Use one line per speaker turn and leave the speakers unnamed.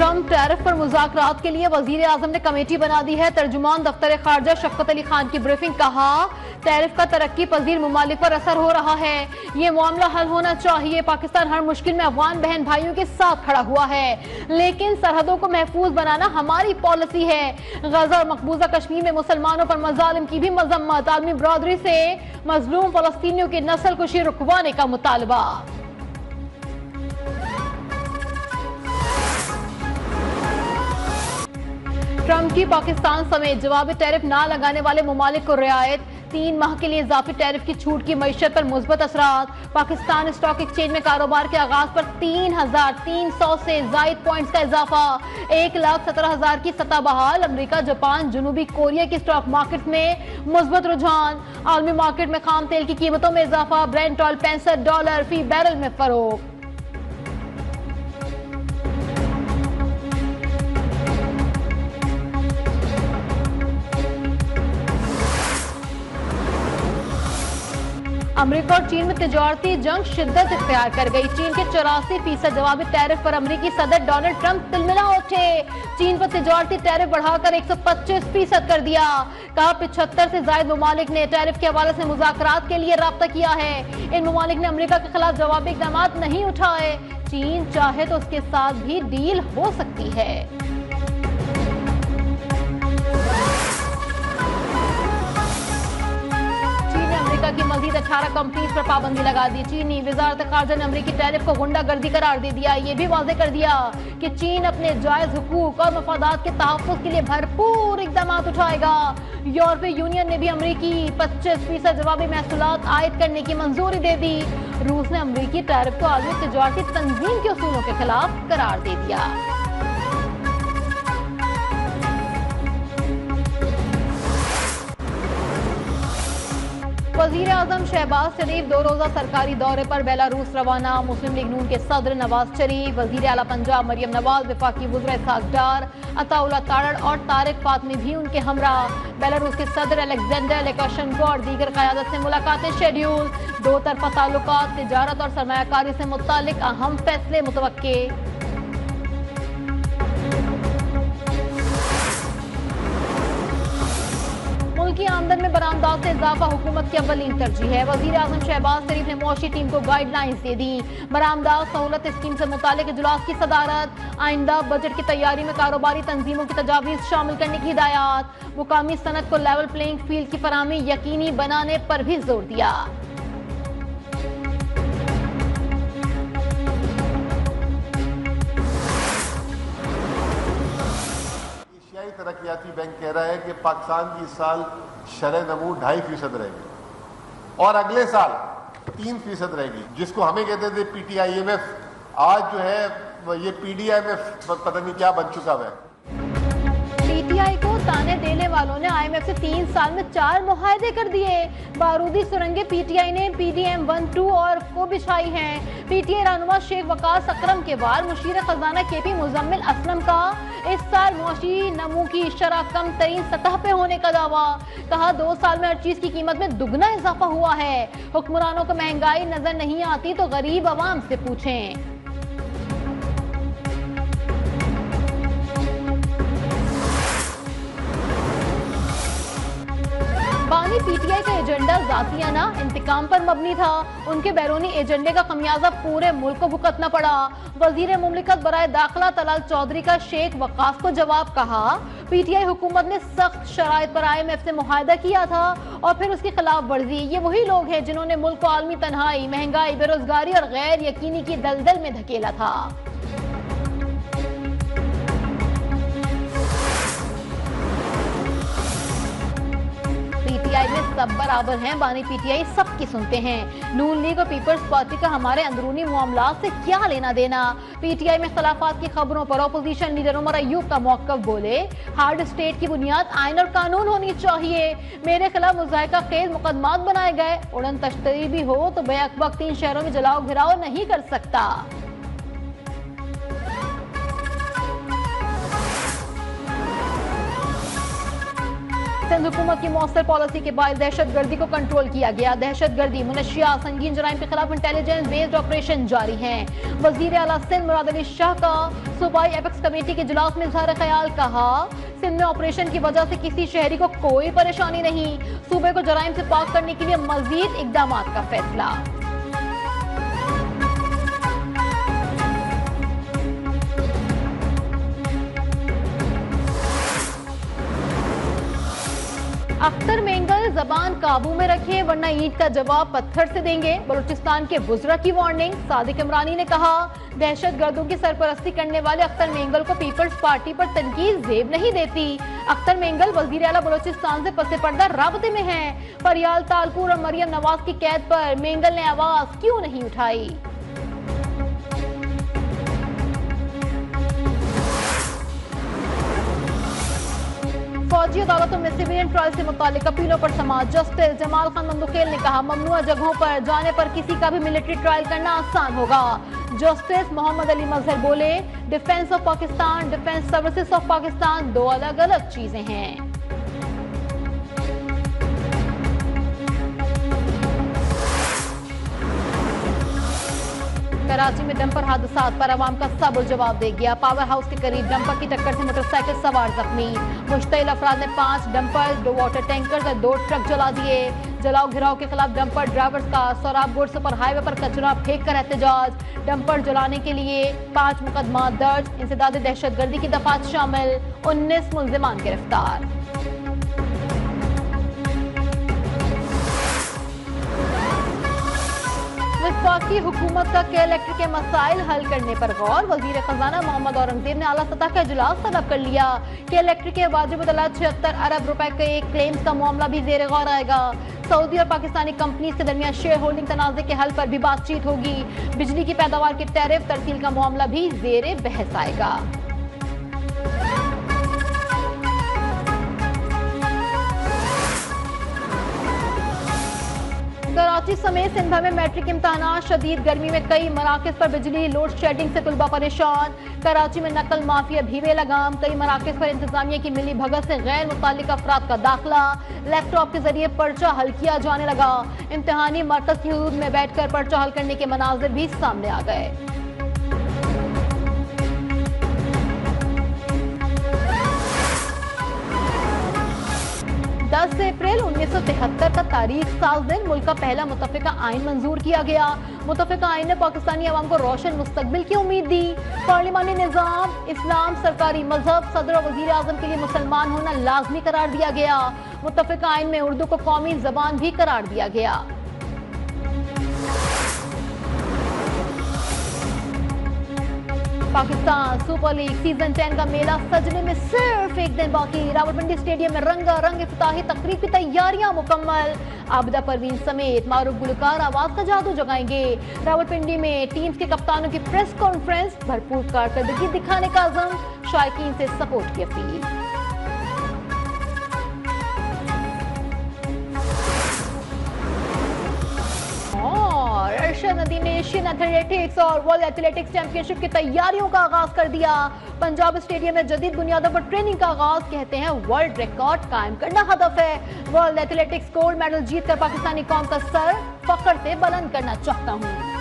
Trump tariff पर मुज़ाकरात के लिए वजीर आजम ने कमेटी बना दी है। तर्जुमान दफ्तर खारजा शफकत अली खान की ब्रीफिंग, कहा टैरिफ का तरक्की पजीर ममालिक पर असर हो रहा है, ये मामला हल होना चाहिए। पाकिस्तान हर मुश्किल में अफगान बहन भाइयों के साथ खड़ा हुआ है, लेकिन सरहदों को महफूज बनाना हमारी पॉलिसी है। गजा और मकबूजा कश्मीर में मुसलमानों पर मजालिम की भी मजम्मत, आलमी बरादरी से मजलूम फलस्तीनियों की नस्ल कुशी रुकवाने का मुतालबा। ट्रंप की पाकिस्तान समेत जवाबी टैरिफ ना लगाने वाले ममालिक को रियायत, 3 माह के लिए इजाफी टैरिफ की छूट की मईशत पर मुस्बत असरात। पाकिस्तान स्टॉक एक्सचेंज में कारोबार के आगाज पर 3,300 से जायद पॉइंट्स का इजाफा, 1,17,000 की सतह बहाल। अमेरिका, जापान, जनूबी कोरिया की स्टॉक मार्केट में मुस्बत रुझान। आलमी मार्केट में खाम तेल की कीमतों में इजाफा, ब्रेंट ऑयल $65 फी बैरल में फरोख्त। अमेरिका और चीन में तिजारती जंग शिद्दत इख्तियार कर गई। चीन के 84% जवाबी टैरिफ पर अमेरिकी सदर डोनाल्ड ट्रंप तिलमिला उठे। चीन पर तिजारती टैरिफ बढ़ाकर 125% कर दिया। कहा 75 से ज्यादा ममालिक ने टैरिफ के हवाले से मुज़ाकरात के लिए राब्ता किया है। इन ममालिक ने अमेरिका के खिलाफ जवाबी इक़दाम नहीं उठाए। चीन चाहे तो उसके साथ भी डील हो सकती है। की मजीद 18 कंपनीज पर पाबंदी लगा दी। चीनी वजारत खारजा ने अमेरिकी टैरिफ को गुंडागर्दी करार दे दिया। ये भी वाज़ेह कर दिया कि चीन अपने जायज हुकूक और मफादात के तहफ़्फ़ुज़ के लिए भरपूर इक़दाम उठाएगा। यूरोपीय यूनियन ने भी अमेरिकी 25% जवाबी महसूलात आयद करने की मंजूरी दे दी। रूस ने अमेरिकी टैरिफ को आलमी तिजारती तंजीम के उसूलों के खिलाफ करार दे दिया। वज़ीर आज़म शहबाज शरीफ 2 रोज़ा सरकारी दौरे पर बेलारूस रवाना। मुस्लिम लीग नून के सदर नवाज शरीफ, वज़ीर आला पंजाब मरियम नवाज, वफाकी वज़ीर इसहाक डार, अताउल्लाह तारड़ और तारिक फातमी भी उनके हमरा। बेलारूस के सदर अलेक्जेंडर लुकाशेंको और दीगर क़यादत से मुलाकातें शेड्यूल। 2 तरफ़ा ताल्लुकात, तिजारत और सरमायाकारी से मुत्तालिक अहम फैसले मुतवक्के। मुल्की आमदन में बरामदात से इजाफा हुकूमत की अव्वलीन तरजीह है। वज़ीर आज़म शहबाज शरीफ ने मुआशी टीम को गाइडलाइंस दे दी। बरामदात सहूलत स्कीम से मुतालिक इजलास की सदारत। आइंदा बजट की तैयारी में कारोबारी तंजीमों की तजावीज़ शामिल करने की हिदायत। मुकामी सनत को लेवल प्लेइंग फील्ड की फराहमी यकीनी बनाने पर भी जोर दिया।
तरक्याती बैंक कह रहा है कि पाकिस्तान की इस साल शरह नमू 2.5% रहेगी और अगले साल 3% रहेगी, जिसको हमें कहते थे PTIMF, आज जो है ये PDIMF पता नहीं क्या बन चुका है।
PTI को ताने देने वालों ने IMF से 3 साल में 4 मुआहदे कर दिए। बारूदी सुरंगें PTI ने PDM 1-2 और को बिछाई हैं। PTI रहनुमा शेख वकास अकरम के बाद मुशीर खजाना KP मुजम्मिल असलम का इस साल मुआशी नमू की शरह कम तरीन सतह पे होने का दावा। कहा 2 साल में हर चीज की कीमत में दुगना इजाफा हुआ है। हुक्मरानों को महंगाई नजर नहीं आती तो गरीब आवाम से पूछें। बानी PTI का एजेंडा जातियाना इंतकाम पर मबनी था। उनके बैरूनी एजेंडे का खमियाजा पूरे मुल्क को भुगतना पड़ा। वजीर मुमलिकत बराए दाखिला तलाल चौधरी का शेख वकास को जवाब, कहा PTI हुकूमत ने सख्त शराइत पर IMF से मुआहदा किया था और फिर उसकी खिलाफ वर्जी। ये वही लोग हैं जिन्होंने मुल्क को आलमी तन्हाई, महंगाई, बेरोजगारी और गैर यकीनी की दलदल में धकेला था। PTI में सब बराबर हैं। बानी PTI सबकी सुनते हैं। नून लीग और पीपल्स पार्टी का हमारे अंदरूनी मामलात से क्या लेना देना। PTI में खिलाफात की खबरों पर अपोजिशन लीडर उमर अयूब का मौक़िफ़, बोले हार्ड स्टेट की बुनियाद आइन और कानून होनी चाहिए। मेरे खिलाफ मुज़ाहिका खेज मुकदमात बनाए गए। उड़न तश्तरी भी हो तो बैक वक्त 3 शहरों में जलाओ घिराओ नहीं कर सकता। सिंध हुकूमत की मौसर पॉलिसी के बाद दहशतगर्दी को कंट्रोल किया गया। दहशतगर्दी, मुनशियात, संगीन जराइम के खिलाफ इंटेलिजेंस बेस्ड ऑपरेशन जारी हैं। वजीर आला सिंध मुराद अली शाह का सूबाई एपेक्स कमेटी के इजलास में इजहार ख्याल, कहा सिंध में ऑपरेशन की वजह से किसी शहरी को कोई परेशानी नहीं, सूबे को जराइम से पाक करने के लिए मजीद इकदाम का फैसला। अख्तर मेंगल, जबान काबू में रखें वरना ईंट का जवाब पत्थर से देंगे। बलूचिस्तान के वुज़रा की वार्निंग। सादिक इमरानी ने कहा दहशतगर्दों की सरपरस्ती करने वाले अख्तर मेंगल को पीपल्स पार्टी पर तनकीद जेब नहीं देती। अख्तर मेंगल वज़ीर आला बलूचिस्तान से पसे पर्दा राबते में हैं। फरियाल तालपुर और मरियम नवाज की कैद पर मेंगल ने आवाज क्यों नहीं उठाई? फौजी अदालतों में सिविलियन ट्रायल से मुतालिक अपीलों पर समाअत। जस्टिस जमाल खान मंदुखेल ने कहा ममनुआ जगहों पर जाने पर किसी का भी मिलिट्री ट्रायल करना आसान होगा। जस्टिस मोहम्मद अली मजहर बोले defence of Pakistan, defence services of Pakistan दो अलग अलग चीजें हैं। कराची में डंपर हादसात पर आवाम का सबुर जवाब दे गया। पावर हाउस के करीब डंपर की टक्कर से मोटरसाइकिल सवार जख्मी। मुश्तइल अफराद ने 5 डंपर, 2 वाटर टैंकर और 2 ट्रक जला दिए। जलाओ घिराव के खिलाफ डंपर ड्राइवर्स का सोराब गुड सुपर हाईवे पर कचरा फेंक कर एहतजाज। डंपर जलाने के लिए 5 मुकदमा दर्ज। इंसदाद दहशतगर्दी की दफात शामिल। 19 मुल्जिमान गिरफ्तार। वफाकी हुकूमत का के-इलेक्ट्रिक के मसाइल हल करने पर गौर। वजीर खजाना मोहम्मद औरंगजेब ने आला सतह का इजलास तलब कर लिया। के-इलेक्ट्रिक के वाजिब अदालत 76 अरब रुपए के क्लेम्स का मामला भी जेर गौर आएगा। सऊदी और पाकिस्तानी कंपनीज के दरमियान शेयर होल्डिंग तनाज़े के हल पर भी बातचीत होगी। बिजली की पैदावार की टैरिफ तरसील का मामला भी जेर बहस आएगा। कराची समेत सिंध भर में मैट्रिक इम्तहान। शदीद गर्मी में कई मराकज पर बिजली लोड शेडिंग से तुलबा परेशान। कराची में नकल माफिया भी बेलगाम। कई मराकज पर इंतजामिया की मिली भगत से गैर मुताल्लिक अफराद का दाखिला। लैपटॉप के जरिए पर्चा हल किया जाने लगा। इम्तहानी मरकज की हदूद में बैठकर पर्चा हल करने के मनाजिर भी सामने आ गए। 10 अप्रैल 1973 का तारीख साल दिन मुल्क का पहला मुतफ़िका आइन मंजूर किया गया। मुतफ़िका आइन ने पाकिस्तानी अवाम को रोशन मुस्तकबिल की उम्मीद दी। पार्लिमानी निज़ाम, इस्लाम, सरकारी मजहब, सदर और वज़ीर आज़म के लिए मुसलमान होना लाजमी करार दिया गया। मुतफ़िका आइन में उर्दू को कौमी ज़बान भी करार दिया गया। पाकिस्तान सुपर लीग सीजन 10 का मेला सजने में सिर्फ एक दिन बाकी। रावलपिंडी स्टेडियम में रंगारंग इफ्तिताही तकरीब की तैयारियां मुकम्मल। आबिदा परवीन समेत मारूफ गुलकार आवाज का जादू जगाएंगे। रावलपिंडी में टीम्स के कप्तानों की प्रेस कॉन्फ्रेंस। भरपूर कारकर्दगी दिखाने का अज़म। शायकीन से सपोर्ट की अपील। नदी ने एशियन एथलेटिक्स और वर्ल्ड एथलेटिक्स चैंपियनशिप की तैयारियों का आगाज कर दिया। पंजाब स्टेडियम में जदीद बुनियादों पर ट्रेनिंग का आगाज। कहते हैं वर्ल्ड रिकॉर्ड कायम करना हदफ है। वर्ल्ड एथलेटिक्स गोल्ड मेडल जीतकर पाकिस्तानी कौम का सर फख्र से बुलंद करना चाहता हूं।